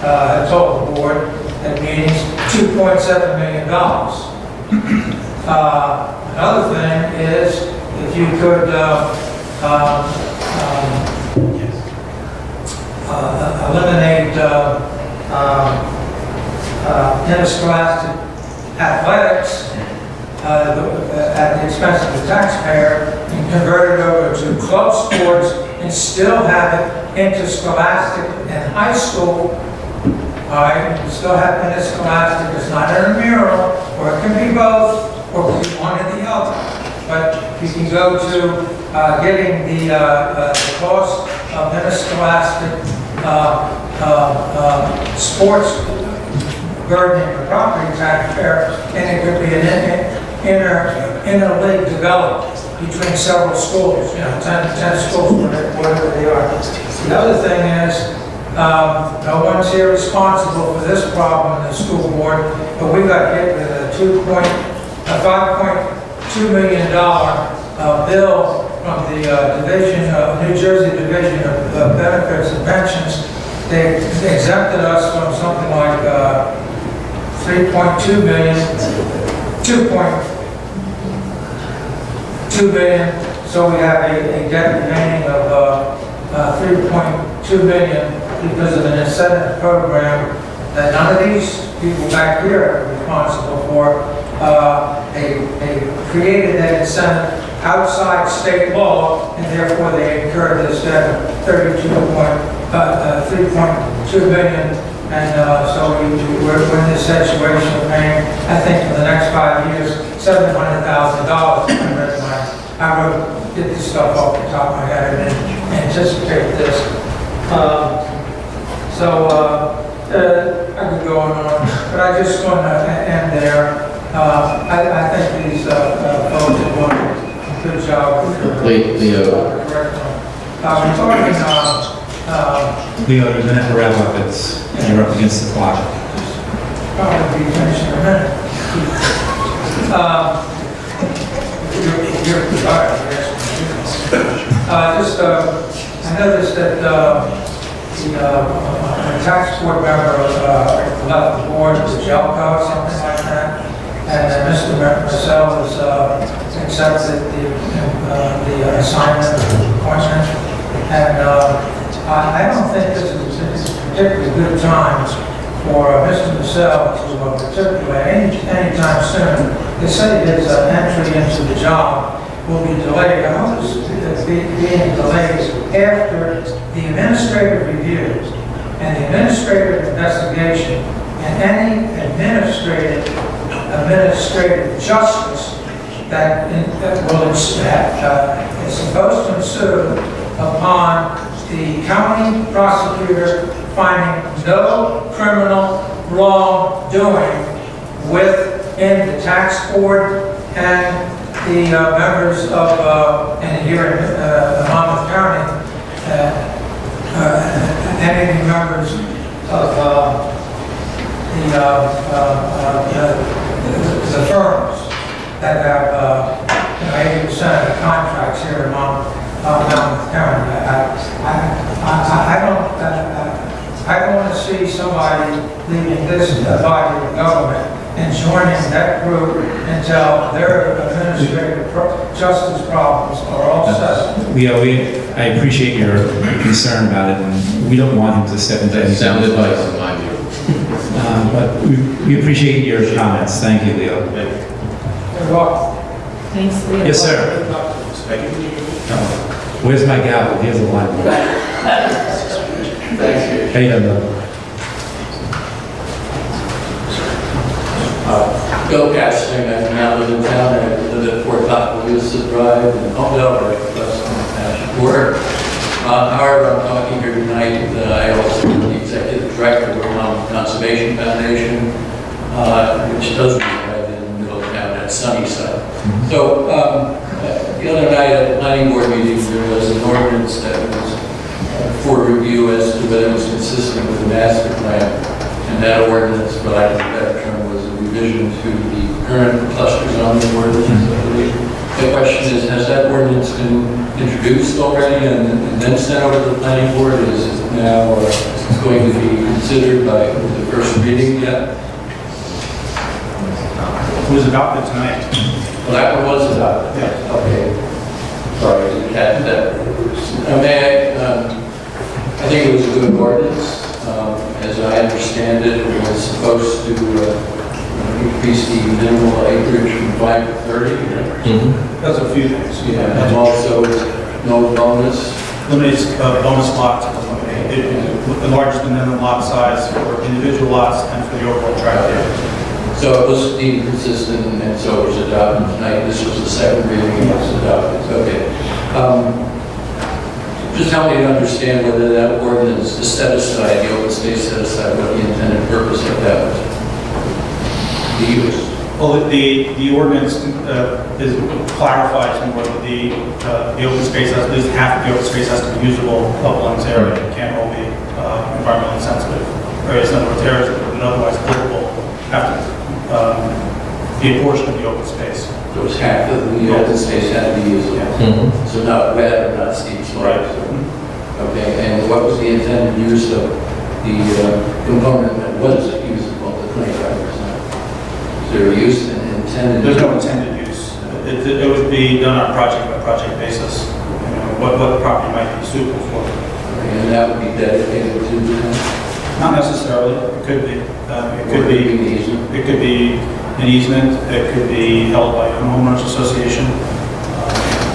had told the board at meetings, $2.7 million. Another thing is if you could eliminate interscholastic athletics at the expense of the taxpayer and convert it over to club sports and still have it interscholastic in high school. All right, you still have interscholastic, it's not intramural, or it can be both, or it can be one or the other. But you can go to getting the cost of interscholastic sports burdening the property taxpayer, and it could be an inter-league development between several schools, 10 schools, whatever they are. The other thing is, no one's here responsible for this problem in the school board, but we got hit with a $5.2 million bill from the New Jersey Division of Benefits and Pensions. They exempted us from something like 3.2 million, 2.2 million, so we have a debt remaining of 3.2 million because of an incentive program that none of these people back here are responsible for. They created that incentive outside state law, and therefore they incurred this debt of 3.2 million. And so we're in this situation of paying, I think, for the next 5 years, $700,000. I wrote, get this stuff off the top of my head and anticipate this. I could go on, but I just want to end there. I think these folks are doing a good job. Leo. We're talking, Leo, you're going to have to wrap up. You're up against the clock. probably be finished in a minute. You're retired, I noticed that a tax board member left the board with Jelko or something like that, and Mr. Marcel has accepted the assignment, appointment, and I don't think this is a particularly good time for Mr. Marcel to matriculate anytime soon. They say his entry into the job will be delayed. I hope it's being delayed after the administrative review and the administrative investigation and any administrative justice that is supposed to ensue upon the county prosecutor finding no criminal wrongdoing within the tax board and the members of, and here in Monmouth County, any members of the firms that have 80% of the contracts here in Monmouth County. I don't want to see somebody leaving this body of government in joining that group until their administrative justice problems are all settled. Leo, I appreciate your concern about it, and we don't want him to step into any... Sound advice in my view. But we appreciate your comments. Thank you, Leo. You're welcome. Thanks, Leo. Yes, sir. Where's my gavel? Here's the line. How you doing? Bill Casting, I now live in town, I live at 4 Tocqueville Drive in Oakdale, right across from the Township Board. However, I'm talking here tonight, I also am the executive director of the Vermont Conservation Foundation, which does reside in Middletown at Sunnyside. So, the other night at the planning board meeting, there was an ordinance that was for review as to whether it was consistent with the master plan. And that ordinance, for lack of a better term, was a revision to the current cluster zoning ordinance, I believe. The question is, has that ordinance been introduced already and then sent over to the planning board? Is it now going to be considered by the first reading yet? It was adopted tonight. Well, that one was adopted. Yeah. Okay. Sorry, I didn't catch that. I think it was a good ordinance. As I understand it, it was supposed to increase the minimal acreage from 5 to 30. That's a few things. Yeah, and also no bonus. Eliminates bonus lots, it enlarges the minimum lot size for individual lots and for the overall tract area. So it was deemed consistent, and so it was adopted tonight. This was the second reading, and it was adopted. Okay. Just help me to understand whether that ordinance, the set aside, the open space set aside, what the intended purpose of that was. The use. Well, the ordinance clarifies more that the open space has, at least half of the open space has to be usable uplands area. It can't all be environmentally sensitive areas. In other words, areas that would otherwise livable have to be a portion of the open space. So it was half of the open space had to be usable. So not wet or not steep slopes. Right. Okay, and what was the intended use of the component that was usable, the 25%? Is there a use intended? There's no intended use. It would be done on a project-by-project basis. You know, what the property might be suitable for. Okay, and that would be dedicated to the town? Not necessarily. It could be. It could be an easement. It could be held by a homeowners association.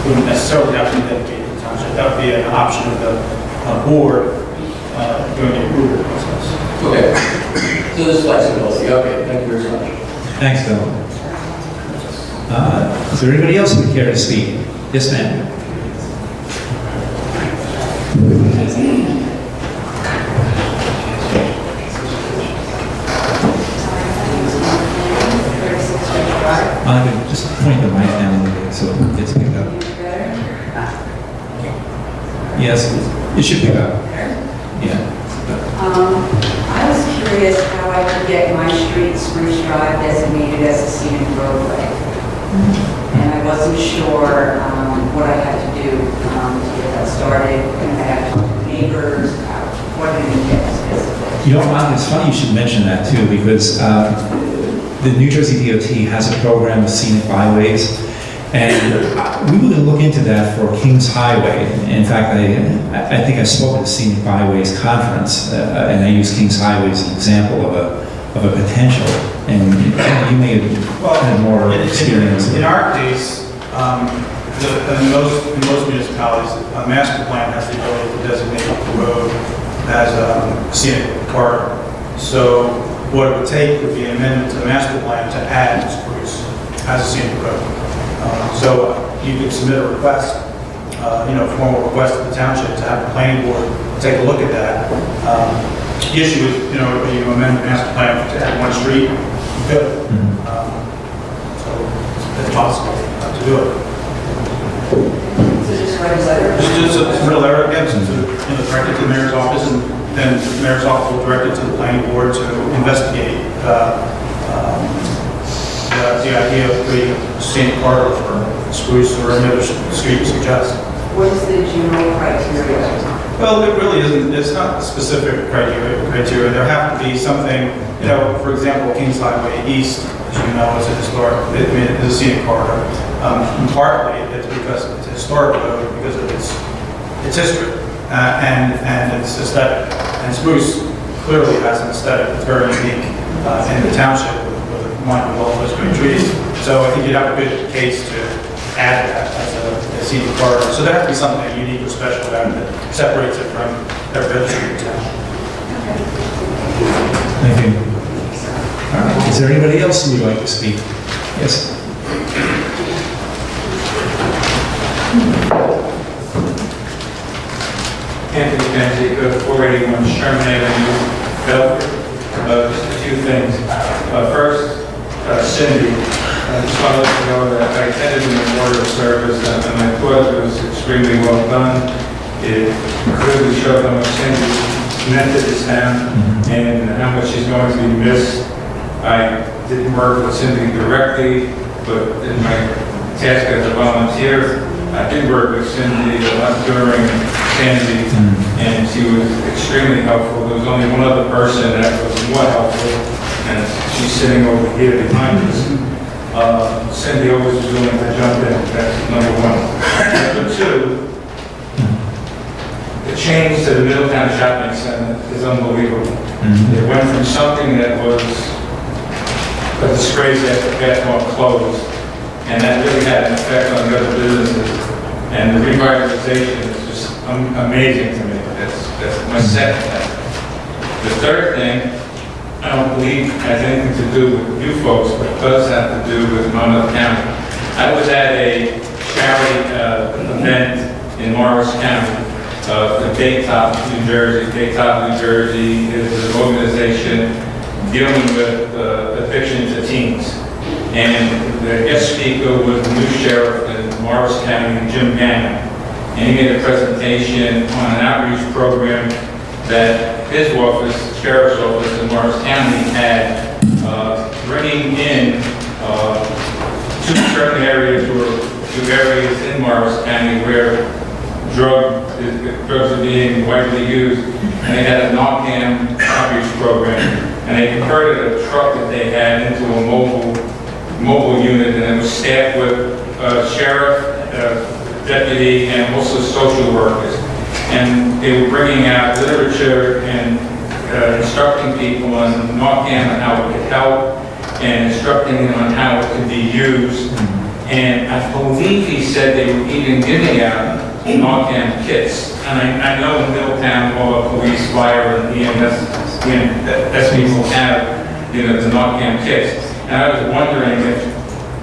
Wouldn't necessarily have to be dedicated to the township. That would be an option of the board during the approval process. Okay. So there's flexibility. Okay, thank you very much. Thanks, Bill. Is there anybody else who would care to speak? Yes, ma'am. Just point the mic down a little bit so it gets picked up. Yes, it should pick up. Yeah. I was curious how I could get my street, Spruce Drive, designated as a scenic roadway. And I wasn't sure what I had to do to get that started, and I had to talk to neighbors, what did it get specifically? You know, it's funny you should mention that too, because the New Jersey DOT has a program of scenic byways, and we were going to look into that for Kings Highway. In fact, I think I spoke at the Scenic Byways Conference, and I used Kings Highway as an example of a potential. And you may have had more experience. In our case, in most municipalities, a master plan has the ability to designate the road as a scenic corridor. So what it would take would be an amendment to the master plan to add Spruce as a scenic road. So you could submit a request, formal request to the township to have the planning board take a look at that. The issue is, you amend the master plan to add one street, you could. So it's possible to do it. So just write a letter? Just submit a letter again, direct it to the mayor's office, and then the mayor's office will direct it to the planning board to investigate the idea of creating a scenic corridor for Spruce or any other street you suggest. What is the general criteria? Well, it really isn't, it's not a specific criteria. There have to be something, you know, for example, Kings Highway East, as you know, is a historic, I mean, it's a scenic corridor. Partly it's because it's a historic road, because of its history, and its aesthetic. And Spruce clearly has an aesthetic that's very unique in the township with one with all those great trees. So I think you'd have a good case to add that as a scenic corridor. So there has to be something unique or special about it that separates it from every other street in town. Thank you. All right, is there anybody else who would like to speak? Yes? Anthony Benzie, 481 Sherman Avenue, Belford. Just a few things. First, Cindy, I just want to let you know that I attended the memorial service and I thought it was extremely well done. It clearly showed how much Cindy meant to this town and how much she's going to be missed. I didn't work with Cindy directly, but in my task as a volunteer, I did work with Cindy a lot during Sandy, and she was extremely helpful. There was only one other person that was more helpful, and she's sitting over here behind us. Cindy always was willing to jump in. That's number one. Number two, the change to the Middletown Shopping Center is unbelievable. It went from something that was a disgrace after Bathmore closed, and that really had an effect on the other businesses. And the revitalization is just amazing to me. That's my second thing. The third thing, I don't believe has anything to do with you folks, but it does have to do with Monmouth County. I was at a charity event in Morris County, the Baytop, New Jersey. Baytop, New Jersey is an organization dealing with addiction to teens. And the guest speaker was the new sheriff in Morris County, Jim Gannon. And he made a presentation on an outreach program that his office, the sheriff's office in Morris County, had bringing in two certain areas or two areas in Morris County where drugs are being widely used. And they had a Narcan outreach program. And they converted a truck that they had into a mobile unit, and it was staffed with sheriff, deputy, and also social workers. And they were bringing out literature and instructing people on Narcan and how it could help, and instructing them on how it could be used. And I believe he said they were even giving out Narcan kits. And I know in Middletown, all the police, fire, and EMS people have, the Narcan kits. And I was wondering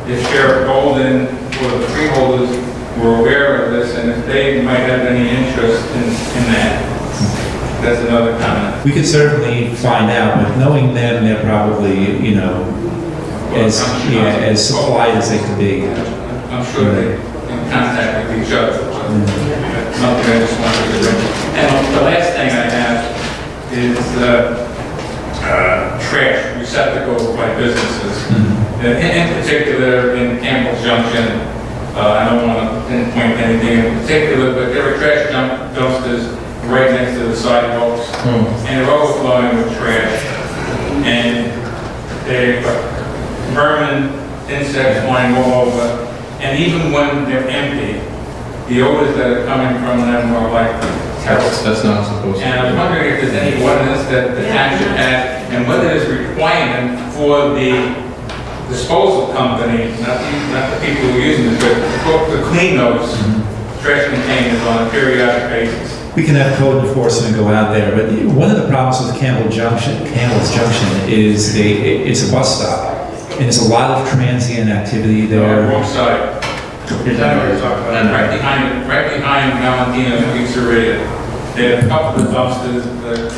if Sheriff Golden or the freeholders were aware of this, and if they might have any interest in that. That's another comment. We could certainly find out, but knowing them, they're probably, as supplied as they could be. I'm sure they're in contact with each other. Something I just wanted to bring. And the last thing I have is trash receptacles by businesses. In particular, in Campbell Junction, I don't want to pinpoint anything in particular, but there are trash dumpsters right next to the sidewalks, and they're overflowing with trash. And they're vermin, insects flying all over, and even when they're empty, the odors that are coming from them are like terrible. That's not supposed to be. And I was wondering if there's any ordinance that the township has, and whether there's a requirement for the disposal company, not the people who are using it, but to clean those trash containers on a periodic basis. We can have code enforcement go out there, but one of the problems with Campbell's Junction is it's a bus stop, and there's a lot of transient activity there. Wrong side. Right behind Valentino's Pizzeria. There are a couple of dumpsters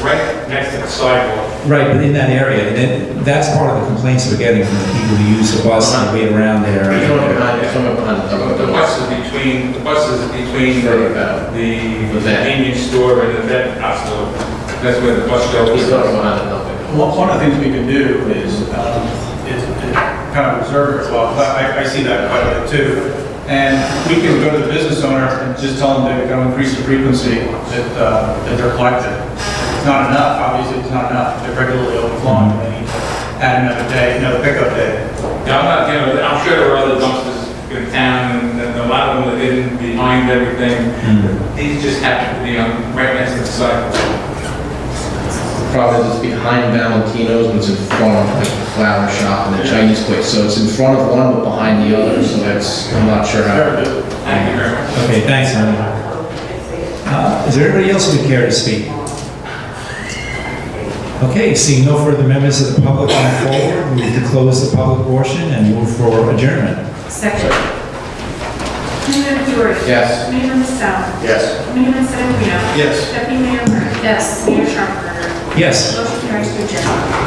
right next to the sidewalk. Right, but in that area, and then that's part of the complaints we're getting from the people who use the bus and wait around there. The buses between the convenience store and the vet hospital. That's where the bus shelter is. One of the things we can do is kind of observe it as well. I see that quite a bit too. And we can go to the business owner and just tell them to go increase the frequency that they're collected. It's not enough, obviously it's not enough. They're regularly overflowing, they need to add another day, another pickup day. Yeah, I'm sure there were other dumpsters in town, and a lot of them are hidden behind everything. These just happen to be on, right next to the sidewalk. Problem is it's behind Valentino's, but it's in front of like the flower shop and the Chinese place. So it's in front of one, but behind the other, so that's, I'm not sure how. Thank you very much. Okay, thanks, honey. Is there anybody else who would care to speak? Okay, seeing no further members of the public come forward, move to close the public portion and move for adjournment. Second. Mayor Fiore. Yes. Mayor Michelle. Yes. Mayor Sedamino. Yes. Deputy Mayor Burnett. Yes. Mayor Sharpburger. Yes. Motion carries to adjourn.